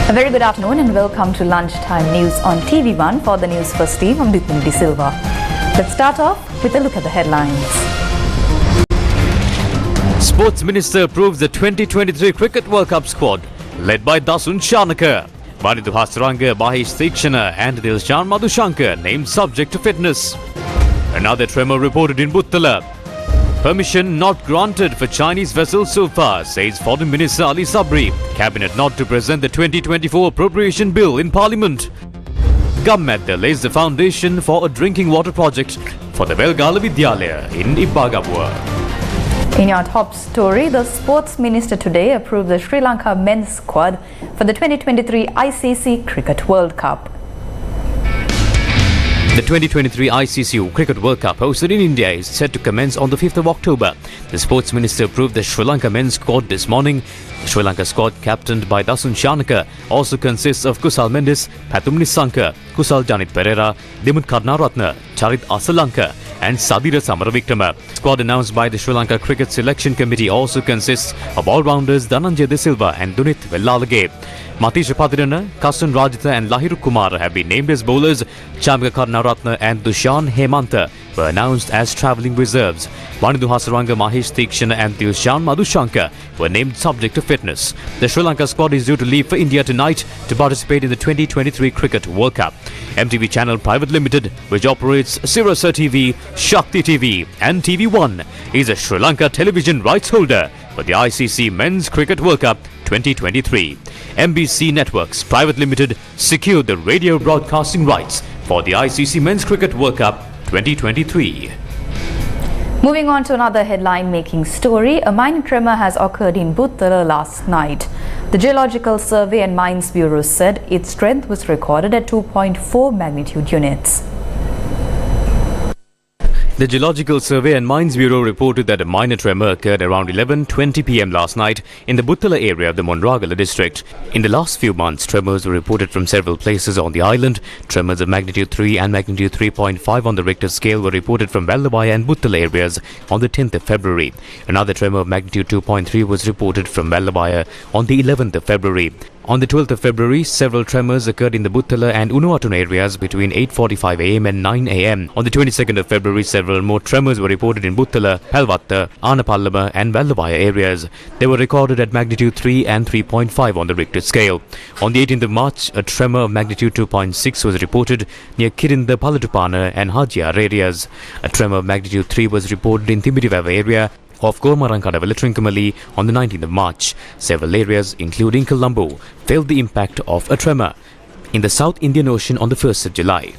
A very good afternoon and welcome to Lunchtime News on TV1 for the news first team. I'm Bulletin De Silva. Let's start off with a look at the headlines. Sports Minister approves the 2023 Cricket World Cup squad, led by Dasun Shanaka. Vanidhu Hasaranga, Mahesh Theekshana and Dilshan Madhushankar named subject to fitness. Another tremor reported in Buttala. Permission not granted for Chinese vessels so far, says Foreign Minister Ali Sabri. Cabinet not to present the 2024 appropriation bill in Parliament. Government lays the foundation for a drinking water project for the Velgala Vidyalaya in Ibbagabua. In your top story, the Sports Minister today approved the Sri Lanka men's squad for the 2023 ICC Cricket World Cup. The 2023 ICC Cricket World Cup hosted in India is set to commence on the 5th of October. The Sports Minister approved the Sri Lanka men's squad this morning. The Sri Lanka squad, captained by Dasun Shanaka, also consists of Kusal Mendes, Pathum Nissanka, Kusal Janit Pereira, Dimut Karnaratna, Charit Asalanka and Sadira Samaravikrama. Squad announced by the Sri Lanka Cricket Selection Committee also consists of all-rounders Dhananjay De Silva and Dunith Vellalage. Matisha Padirana, Kasun Rajitha and Lahiru Kumar have been named as bowlers. Chamika Karnaratna and Dushan Hemanta were announced as travelling reserves. Vanidhu Hasaranga, Mahesh Theekshana and Dilshan Madhushankar were named subject to fitness. The Sri Lanka squad is due to leave for India tonight to participate in the 2023 Cricket World Cup. MTV Channel Private Limited, which operates Sirasa TV, Shakti TV and TV1, is a Sri Lanka television rights holder for the ICC Men's Cricket World Cup 2023. MBC Networks Private Limited secured the radio broadcasting rights for the ICC Men's Cricket World Cup 2023. Moving on to another headline-making story, a minor tremor has occurred in Buttala last night. The Geological Survey and Mines Bureau said its strength was recorded at 2.4 magnitude units. The Geological Survey and Mines Bureau reported that a minor tremor occurred around 11:20 p.m. last night in the Buttala area of the Monragala district. In the last few months, tremors were reported from several places on the island. Tremors of magnitude 3 and magnitude 3.5 on the Richter scale were reported from Vallabhaya and Buttala areas on the 10th of February. Another tremor of magnitude 2.3 was reported from Vallabhaya on the 11th of February. On the 12th of February, several tremors occurred in the Buttala and Unuatun areas between 8:45 am and 9 am. On the 22nd of February, several more tremors were reported in Buttala, Palvatta, Anapallama and Vallabhaya areas. They were recorded at magnitude 3 and 3.5 on the Richter scale. On the 18th of March, a tremor of magnitude 2.6 was reported near Kirinda, Palatupana and Hajiar areas. A tremor of magnitude 3 was reported in Thimirivava area of Kormarankada Velatrinkamali on the 19th of March. Several areas, including Colombo, felt the impact of a tremor in the South Indian Ocean on the 1st of July.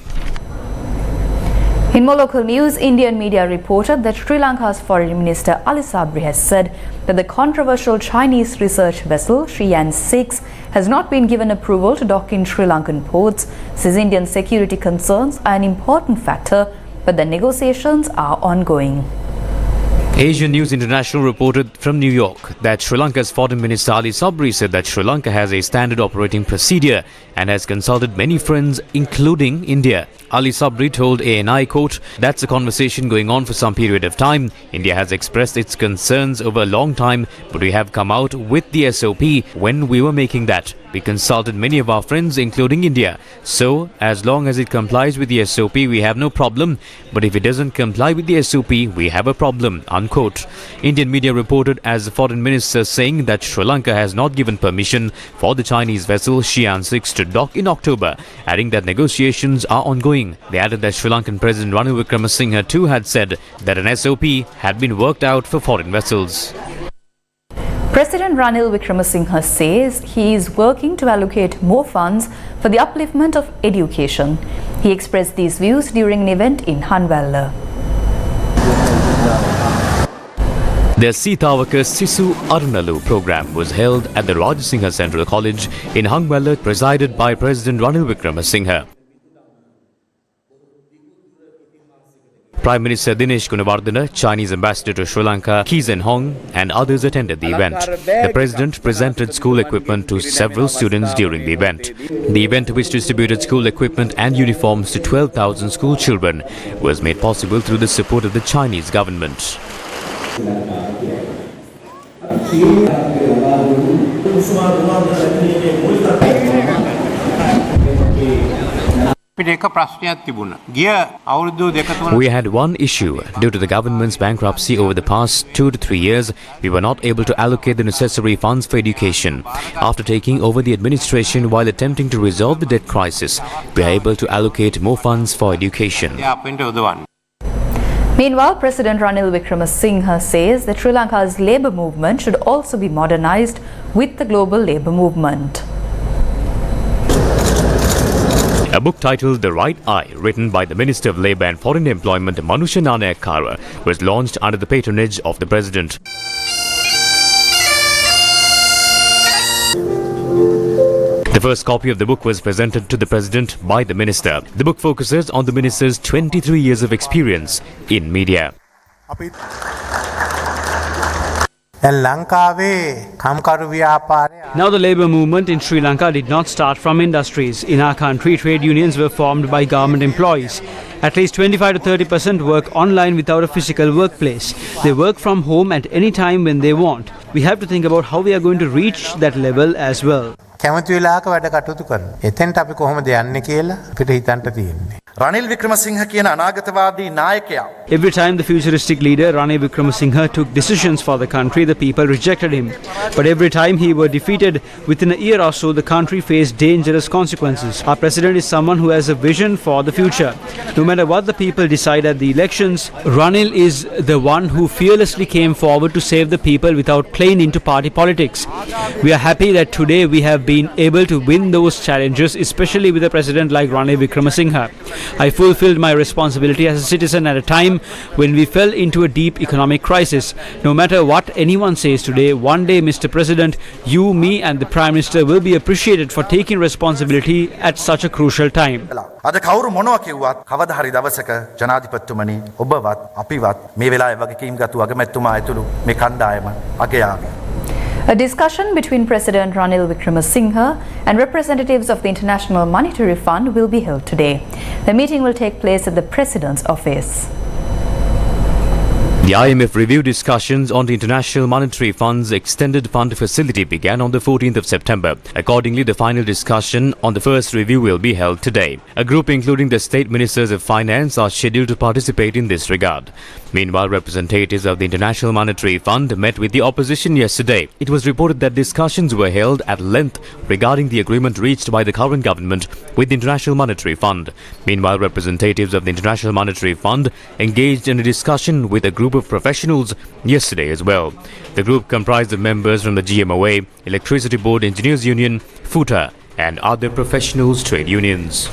In more local news, Indian media reported that Sri Lanka's Foreign Minister Ali Sabri has said that the controversial Chinese research vessel Shiyan 6 has not been given approval to dock in Sri Lankan ports, says Indian security concerns are an important factor, but the negotiations are ongoing. Asian News International reported from New York that Sri Lanka's Foreign Minister Ali Sabri said that Sri Lanka has a standard operating procedure and has consulted many friends, including India. Ali Sabri told ANI, quote, "That's a conversation going on for some period of time. India has expressed its concerns over a long time, but we have come out with the SOP when we were making that. We consulted many of our friends, including India. So, as long as it complies with the SOP, we have no problem. But if it doesn't comply with the SOP, we have a problem," unquote. Indian media reported as the foreign minister saying that Sri Lanka has not given permission for the Chinese vessel Shiyan 6 to dock in October, adding that negotiations are ongoing. They added that Sri Lankan President Ranil Wickremesinghe too had said that an SOP had been worked out for foreign vessels. President Ranil Wickremesinghe says he is working to allocate more funds for the upliftment of education. He expressed these views during an event in Hanwalla. The Sitawaka Sisu Arunalu program was held at the Rajasinghe Central College in Hanwalla, presided by President Ranil Wickremesinghe. Prime Minister Dinesh Gunawardena, Chinese Ambassador to Sri Lanka Kee Zen Hong and others attended the event. The President presented school equipment to several students during the event. The event, which distributed school equipment and uniforms to 12,000 school children, was made possible through the support of the Chinese government. We had one issue. Due to the government's bankruptcy over the past 2 to 3 years, we were not able to allocate the necessary funds for education. After taking over the administration while attempting to resolve the debt crisis, we are able to allocate more funds for education. Meanwhile, President Ranil Wickremesinghe says that Sri Lanka's labour movement should also be modernised with the global labour movement. A book titled The Right Eye, written by the Minister of Labour and Foreign Employment Manusha Nanayakkara, was launched under the patronage of the President. The first copy of the book was presented to the President by the Minister. The book focuses on the Minister's 23 years of experience in media. Now the labour movement in Sri Lanka did not start from industries. In our country, trade unions were formed by government employees. At least 25 to 30% work online without a physical workplace. They work from home at any time when they want. We have to think about how we are going to reach that level as well. Ranil Wickremesinghe කියන අනාගතවාදී නායකයා. Every time the futuristic leader Ranil Wickremesinghe took decisions for the country, the people rejected him. But every time he were defeated, within a year or so, the country faced dangerous consequences. Our president is someone who has a vision for the future. No matter what the people decide at the elections, Ranil is the one who fearlessly came forward to save the people without playing into party politics. We are happy that today we have been able to win those challenges, especially with a president like Ranil Wickremesinghe. I fulfilled my responsibility as a citizen at a time when we fell into a deep economic crisis. No matter what anyone says today, one day, Mr. President, you, me and the Prime Minister will be appreciated for taking responsibility at such a crucial time. අද කවුරු මොනවා කිව්වත් කවදා හරි දවසක ජනාධිපතිතුමනි ඔබවත් අපිවත් මේ වෙලාවේ වගකීම් ගතු අගමැතිතුමා ඇතුළු මේ කණ්ඩායම අගයාවි. A discussion between President Ranil Wickremesinghe and representatives of the International Monetary Fund will be held today. The meeting will take place at the President's office. The IMF review discussions on the International Monetary Fund's extended fund facility began on the 14th of September. Accordingly, the final discussion on the first review will be held today. A group including the State Ministers of Finance are scheduled to participate in this regard. Meanwhile, representatives of the International Monetary Fund met with the opposition yesterday. It was reported that discussions were held at length regarding the agreement reached by the current government with the International Monetary Fund. Meanwhile, representatives of the International Monetary Fund engaged in a discussion with a group of professionals yesterday as well. The group comprised of members from the GMOA, Electricity Board Engineers Union, FUTA and other professionals' trade unions.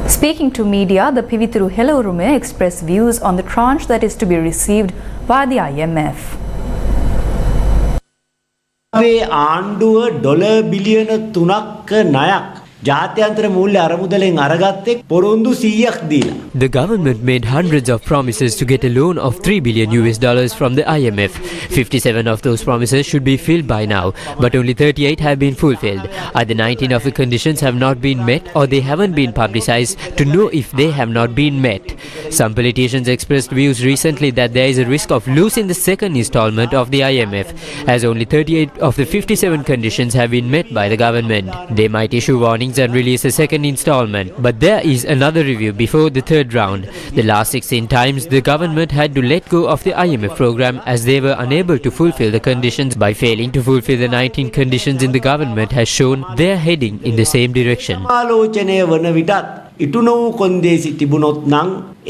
Speaking to media, the Pivithuru Helorume expressed views on the tranche that is to be received by the IMF. ආණ්ඩුව dollar බිලියන 3ක ණයක් ජාත්‍යන්තර මූල්‍ය අරමුදලෙන් අරගත්තේ පොරොන්දු 100ක් දීලා. The government made hundreds of promises to get a loan of $3 billion from the IMF. 57 of those promises should be filled by now, but only 38 have been fulfilled. Either 19 of the conditions have not been met or they haven't been publicized to know if they have not been met. Some politicians expressed views recently that there is a risk of losing the second installment of the IMF, as only 38 of the 57 conditions have been met by the government. They might issue warnings and release a second installment, but there is another review before the third round. The last 16 times the government had to let go of the IMF program as they were unable to fulfill the conditions. By failing to fulfill the 19 conditions in the government has shown they are heading in the same direction. ආලෝචනය වන විටත් ඉටු නොවූ කොන්දේසි තිබුණොත් නම්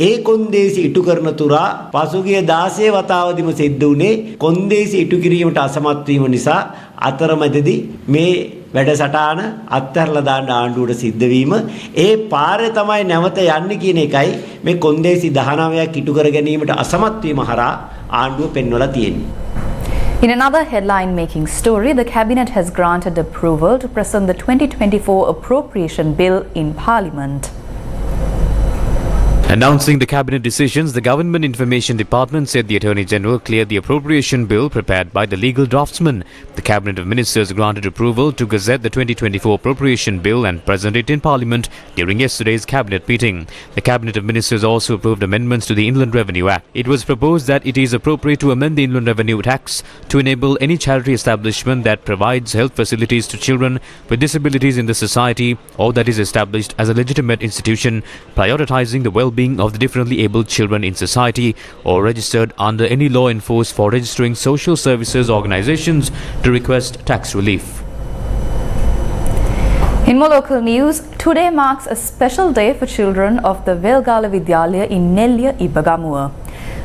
ඒ කොන්දේසි ඉටු කරන තුරා පසුගිය 16 වතාවදීම සිද්ධ වුණේ කොන්දේසි ඉටු කිරීමට අසමත් වීම නිසා අතරමැදදී මේ වැඩසටහන අත්හැරලා දාන්න ආණ්ඩුවට සිද්ධ වීම ඒ පාරේ තමයි නැවත යන්නේ කියන එකයි මේ කොන්දේසි 19ක් ඉටු කර ගැනීමට අසමත් වීම හරහා ආණ්ඩුව පෙන්වලා තියෙන්නේ. In another headline-making story, the Cabinet has granted approval to present the 2024 appropriation bill in Parliament. Announcing the cabinet decisions, the Government Information Department said the Attorney General cleared the appropriation bill prepared by the legal draftsman. The Cabinet of Ministers granted approval to gazette the 2024 appropriation bill and present it in Parliament during yesterday's cabinet meeting. The Cabinet of Ministers also approved amendments to the Inland Revenue Act. It was proposed that it is appropriate to amend the Inland Revenue Tax to enable any charity establishment that provides health facilities to children with disabilities in the society or that is established as a legitimate institution, prioritizing the well-being of the differently abled children in society or registered under any law enforced for registering social services organizations to request tax relief. In more local news, today marks a special day for children of the Velgala Vidyalaya in Nelliya Ibagamuwa.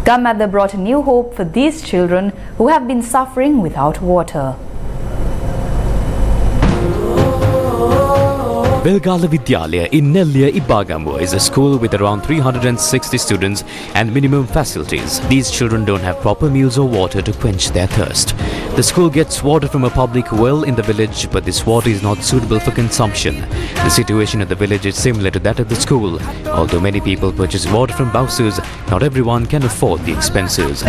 Gammadda brought a new hope for these children who have been suffering without water. Velgala Vidyalaya in Nelliya Ibagamuwa is a school with around 360 students and minimum facilities. These children don't have proper meals or water to quench their thirst. The school gets water from a public well in the village, but this water is not suitable for consumption. The situation at the village is similar to that of the school. Although many people purchase water from bouncers, not everyone can afford the expenses.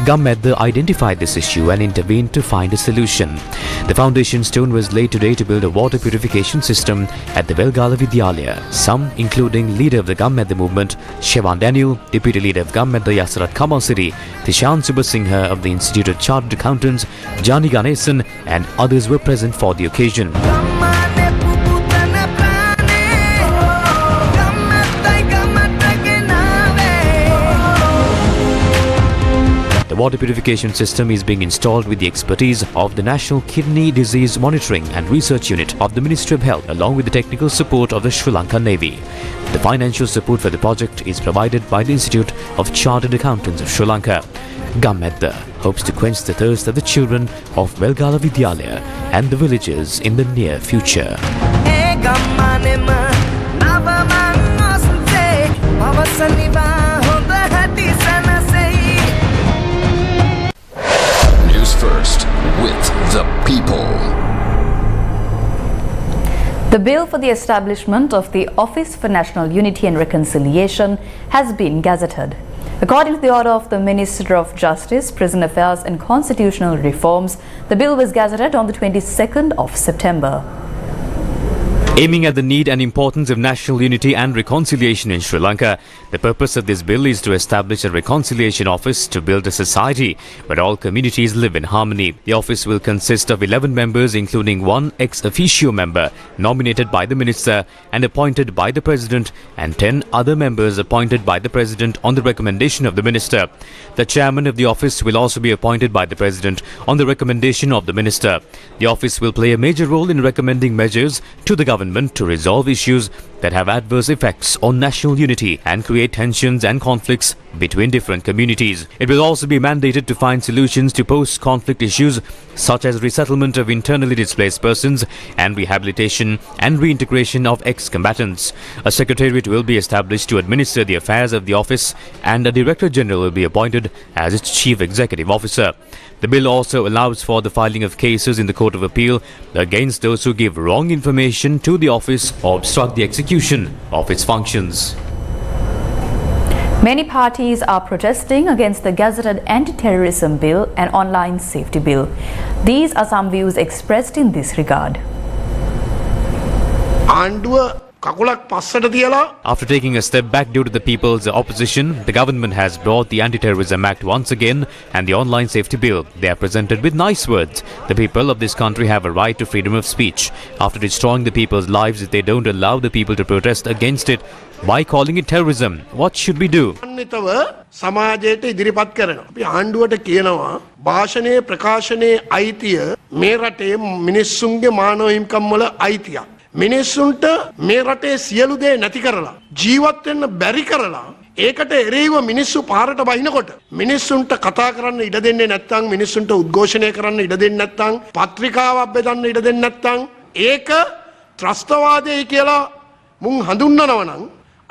Gammadda identified this issue and intervened to find a solution. The foundation stone was laid today to build a water purification system at the Velgala Vidyalaya. Some, including leader of the Gammadda movement, Shevan Daniel, deputy leader of Gammadda Yasarat Kamalsiri, Tishan Subasingha of the Institute of Chartered Accountants, Jani Ganesan, and others were present for the occasion. The water purification system is being installed with the expertise of the National Kidney Disease Monitoring and Research Unit of the Ministry of Health along with the technical support of the Sri Lanka Navy. The financial support for the project is provided by the Institute of Chartered Accountants of Sri Lanka. Gammadda hopes to quench the thirst of the children of Velgala Vidyalaya and the villagers in the near future. First with the people. The bill for the establishment of the Office for National Unity and Reconciliation has been gazetted. According to the order of the Minister of Justice, Prison Affairs and Constitutional Reforms, the bill was gazetted on the 22nd of September. Aiming at the need and importance of national unity and reconciliation in Sri Lanka, the purpose of this bill is to establish a reconciliation office to build a society where all communities live in harmony. The office will consist of 11 members, including one ex officio member nominated by the minister and appointed by the president, and 10 other members appointed by the president on the recommendation of the minister. The chairman of the office will also be appointed by the president on the recommendation of the minister. The office will play a major role in recommending measures to the government to resolve issues that have adverse effects on national unity and create tensions and conflicts between different communities. It will also be mandated to find solutions to post-conflict issues such as resettlement of internally displaced persons and rehabilitation and reintegration of ex-combatants. A secretariat will be established to administer the affairs of the office, and a Director General will be appointed as its Chief Executive Officer. The bill also allows for the filing of cases in the Court of Appeal against those who give wrong information to the office or obstruct the execution of its functions. Many parties are protesting against the gazetted anti-terrorism bill and online safety bill. These are some views expressed in this regard. After taking a step back due to the people's opposition, the government has brought the Anti-Terrorism Act once again and the online safety bill. They are presented with nice words. The people of this country have a right to freedom of speech. After destroying the people's lives, if they don't allow the people to protest against it by calling it terrorism, what should we do? සමාජයට ඉදිරිපත් කරනවා. අපි ආණ්ඩුවට කියනවා භාෂණයේ ප්‍රකාශනයේ අයිතිය මේ රටේ මිනිස්සුන්ගේ මානව හිමිකම් වල අයිතියක්. මිනිස්සුන්ට මේ රටේ සියලු දේ නැති කරලා ජීවත් වෙන්න බැරි කරලා ඒකට එරෙහිව මිනිස්සු පාරට බහිනකොට මිනිස්සුන්ට කතා කරන්න ඉඩ දෙන්නේ නැත්නම් මිනිස්සුන්ට උද්ඝෝෂණය කරන්න ඉඩ දෙන්නේ නැත්නම් පත්‍රිකාවක් බෙදන්න ඉඩ දෙන්නේ නැත්නම් ඒක ත්‍රස්තවාදයයි කියලා මුන් හඳුන්වනවා නම්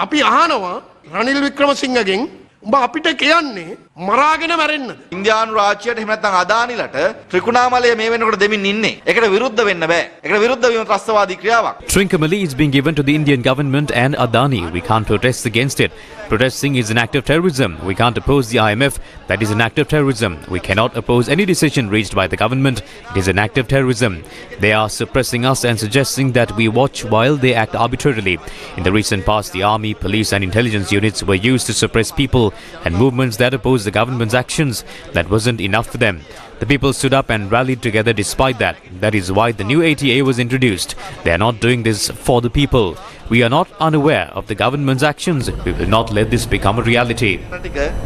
අපි අහනවා රනිල් වික්‍රමසිංහගෙන් උඹ අපිට කියන්නේ මරාගෙන මැරෙන්නද? ඉන්දියානු රාජ්‍යයට එහෙම නැත්නම් අදානිලට ත්‍රිකුණාමලය මේ වෙනකොට දෙමින් ඉන්නේ. ඒකට විරුද්ධ වෙන්න බෑ. ඒකට විරුද්ධ වීම ත්‍රස්තවාදී ක්‍රියාවක්. Trincomalee is being given to the Indian government and Adani. We can't protest against it. Protesting is an act of terrorism. We can't oppose the IMF. That is an act of terrorism. We cannot oppose any decision reached by the government. It is an act of terrorism. They are suppressing us and suggesting that we watch while they act arbitrarily. In the recent past, the army, police and intelligence units were used to suppress people and movements that oppose the government's actions. That wasn't enough for them. The people stood up and rallied together despite that. That is why the new ATA was introduced. They are not doing this for the people. We are not unaware of the government's actions. We will not let this become a reality.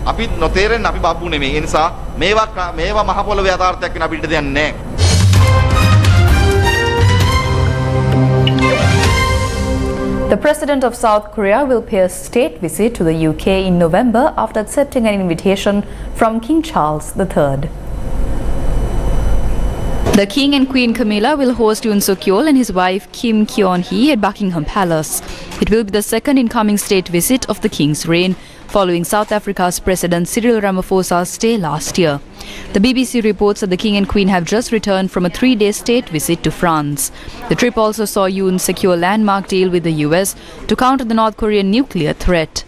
අපි නොතේරෙන්න අපි බබ්බු නෙමෙයි. ඒ නිසා මේවා මහ පොළොවේ යථාර්ථයක් වෙන අපිට දෙයක් නැහැ. The President of South Korea will pay a state visit to the UK in November after accepting an invitation from King Charles III. The King and Queen Camilla will host Yoon Suk-yeol and his wife Kim Kyon-hee at Buckingham Palace. It will be the second incoming state visit of the King's reign, following South Africa's President Cyril Ramaphosa's stay last year. The BBC reports that the King and Queen have just returned from a 3-day state visit to France. The trip also saw Yoon secure a landmark deal with the US to counter the North Korean nuclear threat.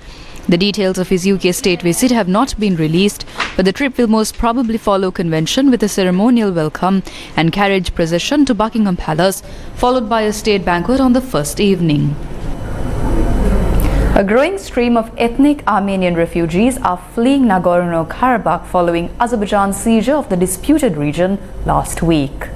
The details of his UK state visit have not been released, but the trip will most probably follow convention with a ceremonial welcome and carriage procession to Buckingham Palace, followed by a state banquet on the first evening. A growing stream of ethnic Armenian refugees are fleeing Nagorno-Karabakh following Azerbaijan's seizure of the disputed region last week.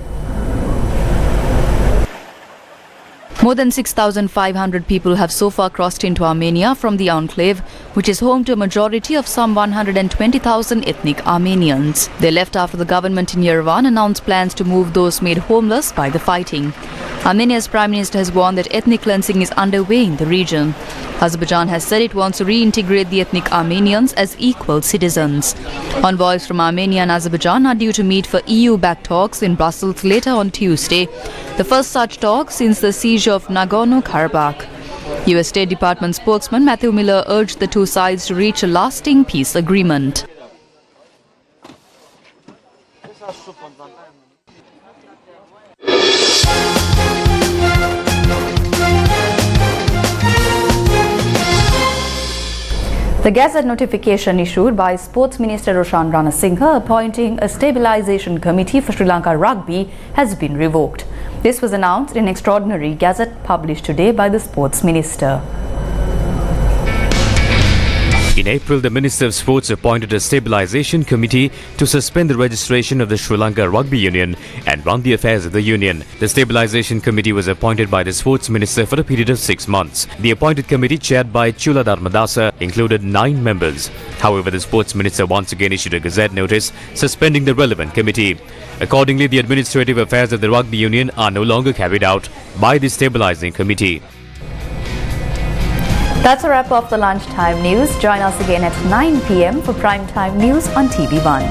More than 6,500 people have so far crossed into Armenia from the enclave, which is home to a majority of some 120,000 ethnic Armenians. They left after the government in Yerevan announced plans to move those made homeless by the fighting. Armenia's Prime Minister has warned that ethnic cleansing is underway in the region. Azerbaijan has said it wants to reintegrate the ethnic Armenians as equal citizens. Envoys from Armenia and Azerbaijan are due to meet for EU-backed talks in Brussels later on Tuesday, the first such talk since the seizure of Nagorno-Karabakh. US State Department spokesman Matthew Miller urged the two sides to reach a lasting peace agreement. The Gazette notification issued by Sports Minister Roshan Ranasinghe appointing a stabilization committee for Sri Lanka rugby has been revoked. This was announced in an extraordinary Gazette published today by the Sports Minister. In April, the Minister of Sports appointed a stabilization committee to suspend the registration of the Sri Lanka Rugby Union and run the affairs of the union. The stabilization committee was appointed by the Sports Minister for a period of 6 months. The appointed committee, chaired by Chula Dharmadasa, included 9 members. However, the Sports Minister once again issued a Gazette notice suspending the relevant committee. Accordingly, the administrative affairs of the Rugby Union are no longer carried out by the stabilizing committee. That's a wrap of the lunchtime news. Join us again at 9 p.m. for primetime news on TV1.